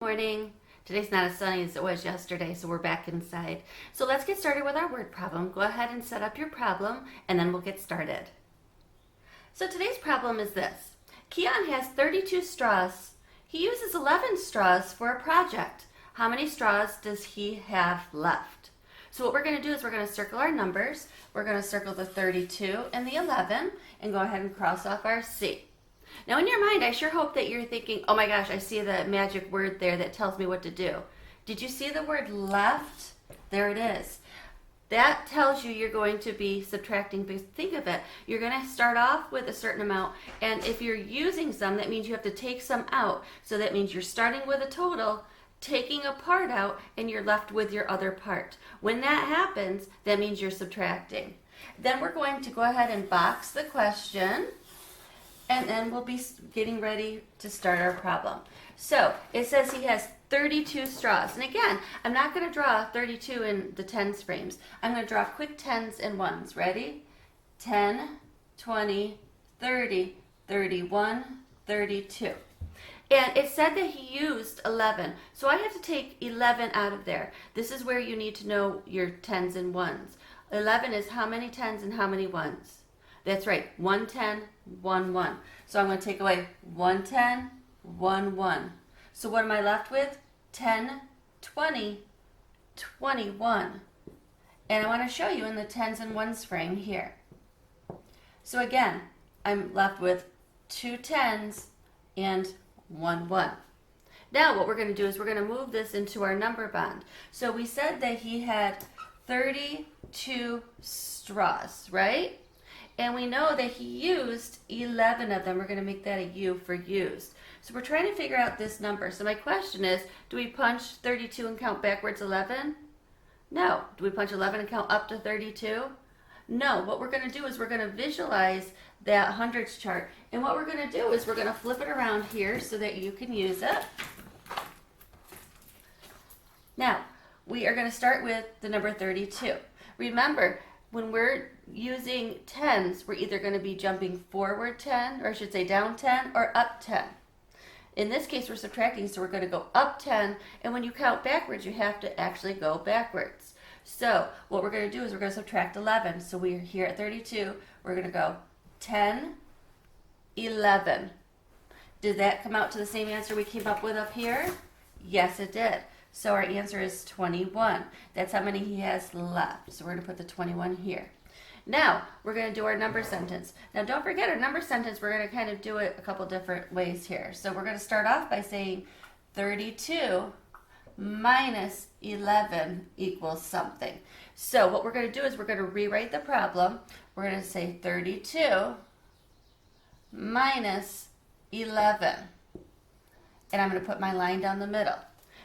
Morning. Today's not as sunny as it was yesterday, so we're back inside. So let's get started with our word problem. Go ahead and set up your problem, and then we'll get started. So today's problem is this. Keon has 32 straws. He uses 11 straws for a project. How many straws does he have left? So what we're going to do is we're going to circle our numbers. We're going to circle the 32 and the 11 and go ahead and cross off our C. Now in your mind, I sure hope that you're thinking, oh my gosh, I see the magic word there that tells me what to do. Did you see the word left? There it is. That tells you you're going to be subtracting. Think of it. You're going to start off with a certain amount, and if you're using some, that means you have to take some out. So that means you're starting with a total, taking a part out, and you're left with your other part. When that happens, that means you're subtracting. Then we're going to go ahead and box the question. And then we'll be getting ready to start our problem. So it says he has 32 straws. And again, I'm not going to draw 32 in the tens frames. I'm going to draw quick tens and ones. Ready? 10, 20, 30, 31, 32. And it said that he used 11. So I have to take 11 out of there. This is where you need to know your tens and ones. 11 is how many tens and how many ones? That's right, 1 10, 1 1. So I'm going to take away 1 10, 1 1. So what am I left with? 10, 20, 21. And I want to show you in the tens and ones frame here. So again, I'm left with 2 tens and 1 1. Now what we're going to do is we're going to move this into our number bond. So we said that he had 32 straws, right? And we know that he used 11 of them. We're going to make that a U for used. So we're trying to figure out this number. So my question is, do we punch 32 and count backwards 11? No. Do we punch 11 and count up to 32? No. What we're going to do is we're going to visualize that hundreds chart. And what we're going to do is we're going to flip it around here so that you can use it. Now, we are going to start with the number 32. Remember, when we're using tens, we're either going to be jumping forward 10, or I should say down 10, or up 10. In this case, we're subtracting, so we're going to go up 10, and when you count backwards, you have to actually go backwards. So what we're going to do is we're going to subtract 11. So we're here at 32, we're going to go 10, 11. Did that come out to the same answer we came up with up here? Yes, it did. So our answer is 21. That's how many he has left. So we're going to put the 21 here. Now, we're going to do our number sentence. Now, don't forget our number sentence, we're going to kind of do it a couple different ways here. So we're going to start off by saying 32 minus 11 equals something. So what we're going to do is we're going to rewrite the problem. We're going to say 32 minus 11. And I'm going to put my line down the middle.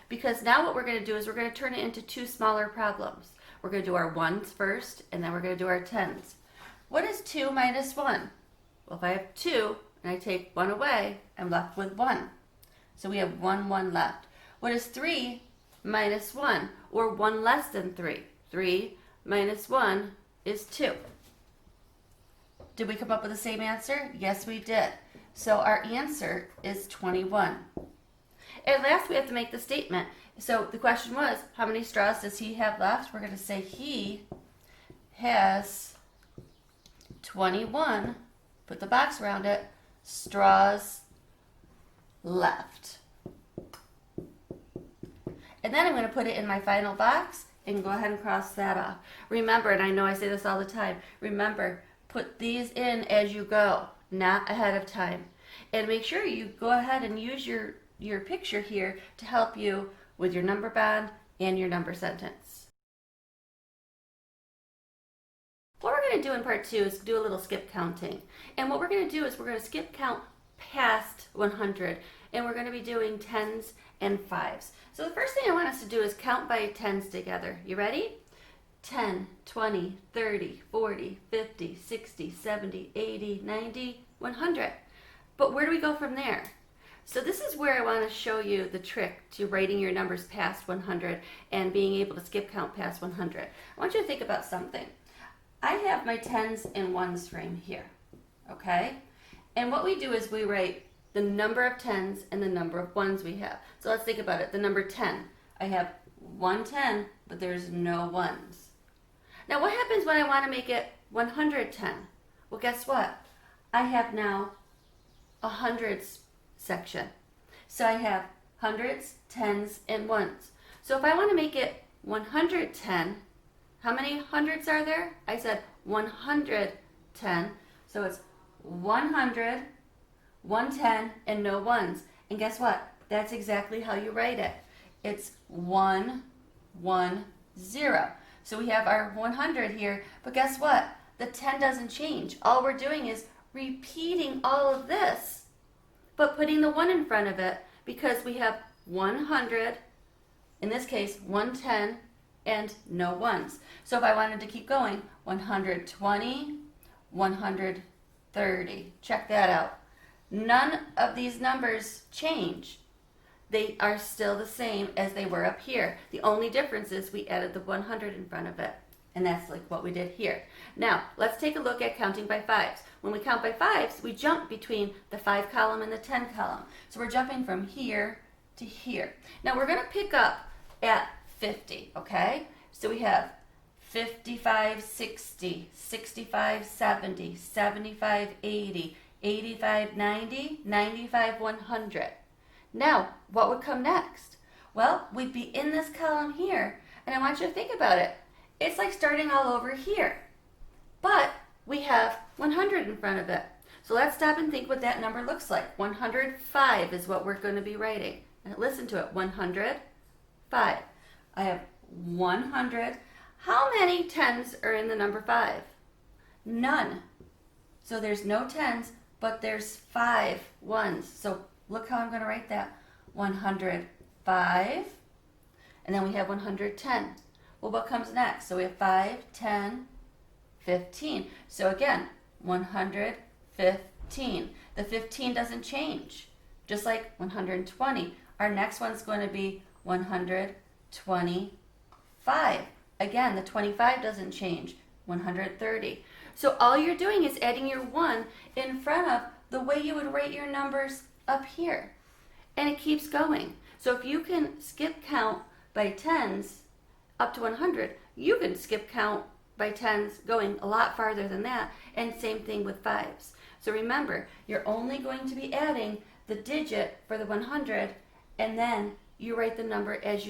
Because now what we're going to do is we're going to turn it into two smaller problems. We're going to do our ones first, and then we're going to do our tens. What is 2 minus 1? Well, if I have 2 and I take 1 away, I'm left with 1. So we have 1 1 left. What is 3 minus 1, or 1 less than 3? 3 minus 1 is 2. Did we come up with the same answer? Yes, we did. So our answer is 21. And last, we have to make the statement. So the question was, how many straws does he have left? We're going to say he has 21, put the box around it, straws left. And then I'm going to put it in my final box and go ahead and cross that off. Remember, and I know I say this all the time, remember, put these in as you go, not ahead of time. And make sure you go ahead and use your picture here to help you with your number bond and your number sentence. What we're going to do in part 2 is do a little skip counting. And what we're going to do is we're going to skip count past 100, and we're going to be doing tens and fives. So the first thing I want us to do is count by tens together. You ready? 10, 20, 30, 40, 50, 60, 70, 80, 90, 100. But where do we go from there? So this is where I want to show you the trick to writing your numbers past 100 and being able to skip count past 100. I want you to think about something. I have my tens and ones frame here, okay? And what we do is we write the number of tens and the number of ones we have. So let's think about it. The number 10. I have 110, but there's no ones. Now what happens when I want to make it 110? Well, guess what? I have now a hundreds section. So I have hundreds, tens, and ones. So if I want to make it 110, how many hundreds are there? I said 110. So it's 100, 110, and no ones. And guess what? That's exactly how you write it. It's 1, 1, 0. So we have our 100 here, but guess what? The 10 doesn't change. All we're doing is repeating all of this, but putting the 1 in front of it because we have 100, in this case 110, and no ones. So if I wanted to keep going, 120, 130. Check that out. None of these numbers change. They are still the same as they were up here. The only difference is we added the 100 in front of it. And that's like what we did here. Now, let's take a look at counting by fives. When we count by fives, we jump between the 5 column and the 10 column. So we're jumping from here to here. Now we're going to pick up at 50, okay? So we have 55, 60, 65, 70, 75, 80, 85, 90, 95, 100. Now, what would come next? Well, we'd be in this column here, and I want you to think about it. It's like starting all over here, but we have 100 in front of it. So let's stop and think what that number looks like. 105 is what we're going to be writing. And listen to it, 105. I have 100. How many tens are in the number 5? None. So there's no tens, but there's 5 ones. So look how I'm going to write that. 105. And then we have 110. Well, what comes next? So we have 5, 10, 15. So again, 115. The 15 doesn't change. Just like 120. Our next one's going to be 125. Again, the 25 doesn't change. 130. So all you're doing is adding your 1 in front of the way you would write your numbers up here. And it keeps going. So if you can skip count by tens up to 100, you can skip count by tens going a lot farther than that, and same thing with fives. So remember, you're only going to be adding the digit for the 100, and then you write the number as you